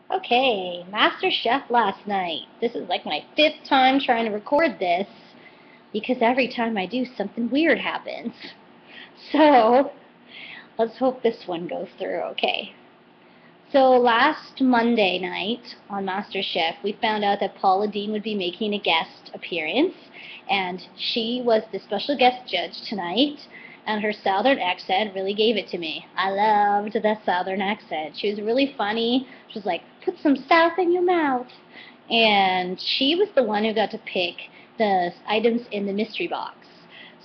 Okay, MasterChef last night. This is like my fifth time trying to record this because every time I do, something weird happens. So, let's hope this one goes through okay. So, last Monday night on MasterChef, we found out that Paula Deen would be making a guest appearance, and she was the special guest judge tonight, and her southern accent really gave it to me. I loved that southern accent. She was really funny. She was like, put some south in your mouth. And she was the one who got to pick the items in the mystery box.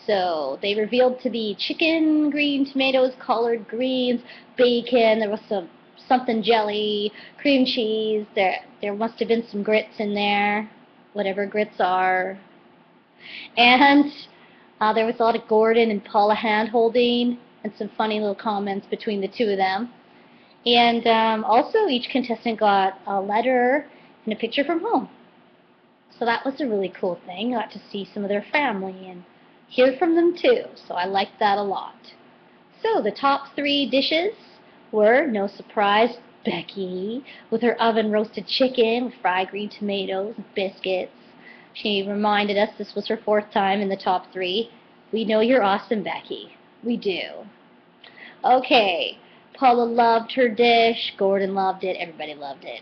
So they revealed to be chicken, green tomatoes, collard greens, bacon. There was something jelly, cream cheese. There must have been some grits in there, whatever grits are. And there was a lot of Gordon and Paula hand holding and some funny little comments between the two of them. And also each contestant got a letter and a picture from home. So that was a really cool thing. I got to see some of their family and hear from them too. So I liked that a lot. So the top three dishes were, no surprise, Becky with her oven roasted chicken with fried green tomatoes and biscuits. She reminded us this was her fourth time in the top three. We know you're awesome, Becky. We do. Okay, Paula loved her dish. Gordon loved it. Everybody loved it.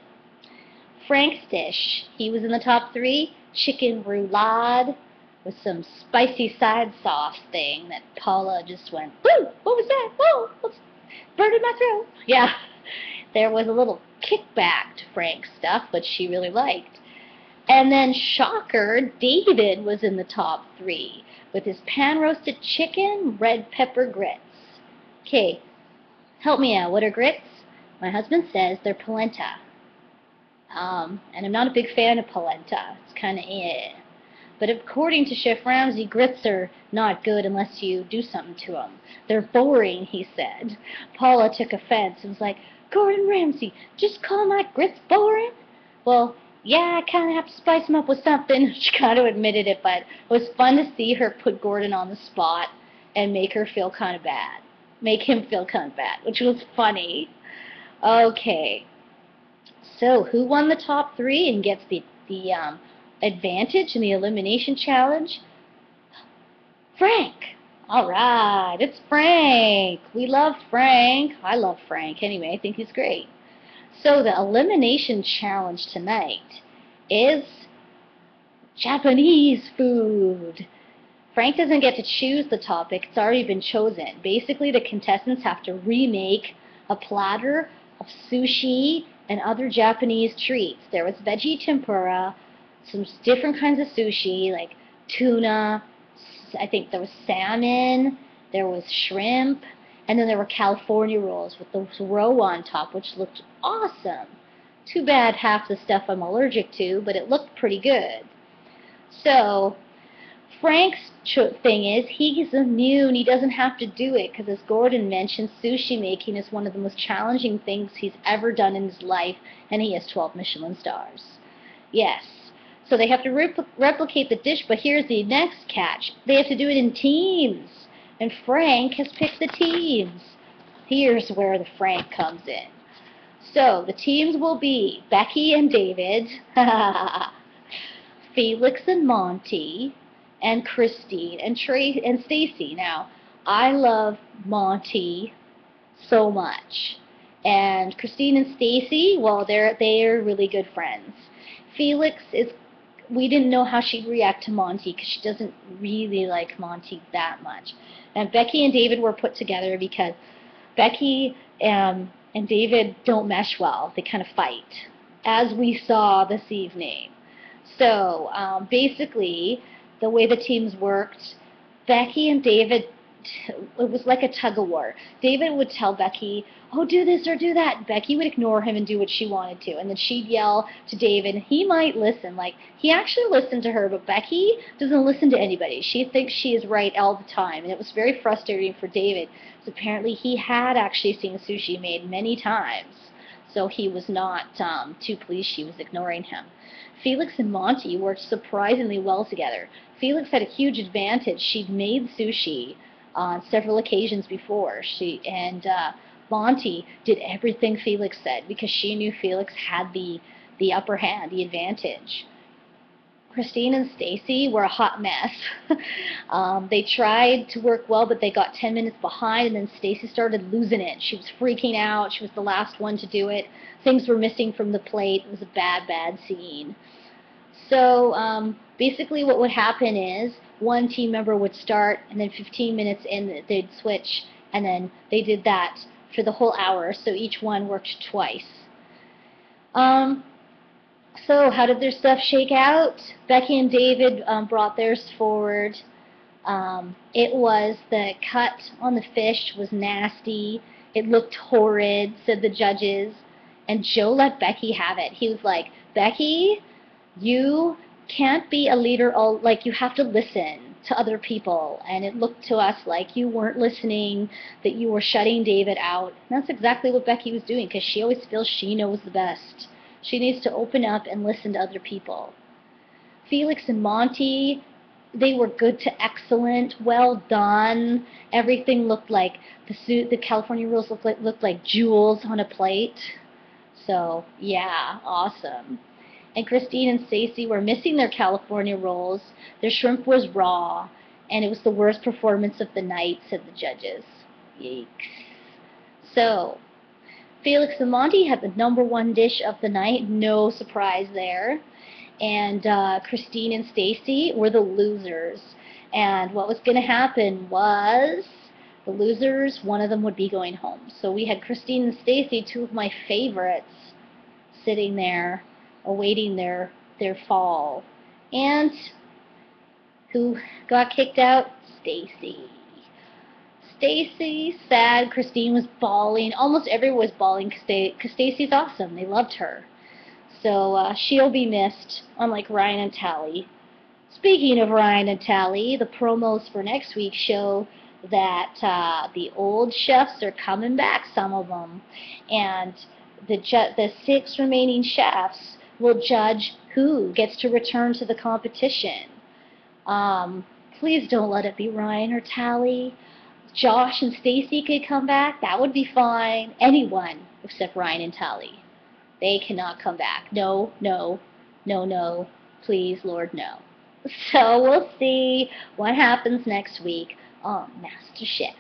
Frank's dish, he was in the top three. Chicken roulade with some spicy side sauce thing that Paula just went, woo, what was that? Whoa, what's burning my throat? Yeah, there was a little kickback to Frank's stuff, but she really liked. And then, shocker, David was in the top three with his pan-roasted chicken, red pepper grits. Okay, help me out. What are grits? My husband says they're polenta. And I'm not a big fan of polenta. It's kind of eh. But according to Chef Ramsay, grits are not good unless you do something to them. They're boring, he said. Paula took offense and was like, Gordon Ramsay, just call my grits boring? Well, yeah, I kind of have to spice them up with something. She kind of admitted it, but it was fun to see her put Gordon on the spot and make her feel kind of bad. Make him feel kind of bad, which was funny. Okay, so who won the top three and gets the advantage in the elimination challenge? Frank. All right, it's Frank. We love Frank. I love Frank anyway. I think he's great. So the elimination challenge tonight is Japanese food. Frank doesn't get to choose the topic. It's already been chosen. Basically, the contestants have to remake a platter of sushi and other Japanese treats. There was veggie tempura, some different kinds of sushi, like tuna, I think there was salmon, there was shrimp, and then there were California rolls with the roe on top, which looked awesome. Too bad half the stuff I'm allergic to, but it looked pretty good. So Frank's thing is he's immune. He doesn't have to do it because, as Gordon mentioned, sushi making is one of the most challenging things he's ever done in his life, and he has 12 Michelin stars. Yes. So they have to replicate the dish, but here's the next catch. They have to do it in teams, and Frank has picked the teams. Here's where the Frank comes in. So the teams will be Becky and David, Felix and Monty, and Christine and Stacy. Now, I love Monty so much, and Christine and Stacy, well, they're really good friends. Felix is. We didn't know how she'd react to Monty because she doesn't really like Monty that much. And Becky and David were put together because Becky and David don't mesh well. They kind of fight, as we saw this evening. So basically, the way the teams worked, Becky and David, it was like a tug of war. David would tell Becky, oh, do this or do that. Becky would ignore him and do what she wanted to. And then she'd yell to David, and he might listen. Like, he actually listened to her, but Becky doesn't listen to anybody. She thinks she is right all the time. And it was very frustrating for David, because apparently he had actually seen sushi made many times. So he was not too pleased she was ignoring him. Felix and Monty worked surprisingly well together. Felix had a huge advantage. She'd made sushi on several occasions before. Monty did everything Felix said because she knew Felix had the upper hand, the advantage. Christine and Stacy were a hot mess. They tried to work well, but they got 10 minutes behind, and then Stacy started losing it. She was freaking out. She was the last one to do it. Things were missing from the plate. It was a bad, bad scene. So basically what would happen is one team member would start, and then 15 minutes in they'd switch, and then they did that for the whole hour, so each one worked twice. So how did their stuff shake out? Becky and David brought theirs forward. It was the cut on the fish was nasty. It looked horrid, said the judges. And Joe let Becky have it. He was like, Becky, you can't be a leader, like you have to listen to other people. And it looked to us like you weren't listening, that you were shutting David out. And that's exactly what Becky was doing, because she always feels she knows the best. She needs to open up and listen to other people. Felix and Monty, they were good to excellent, well done. Everything looked like the California rolls looked like jewels on a plate. So yeah, awesome. And Christine and Stacy were missing their California rolls. Their shrimp was raw, and it was the worst performance of the night, said the judges. Yikes. So Felix and Monty had the #1 dish of the night, no surprise there. And Christine and Stacy were the losers. And what was going to happen was the losers, one of them would be going home. So we had Christine and Stacy, two of my favorites, sitting there awaiting their fall. And who got kicked out? Stacy. Stacy, sad. Christine was bawling. Almost everyone was bawling because Stacy's awesome. They loved her. So she'll be missed, unlike Ryan and Tally. Speaking of Ryan and Tally, the promos for next week show that the old chefs are coming back, some of them. And the 6 remaining chefs will judge who gets to return to the competition. Please don't let it be Ryan or Tally. Josh and Stacy could come back. That would be fine. Anyone except Ryan and Tally. They cannot come back. No, no, no, no. Please, Lord, no. So we'll see what happens next week on MasterChef.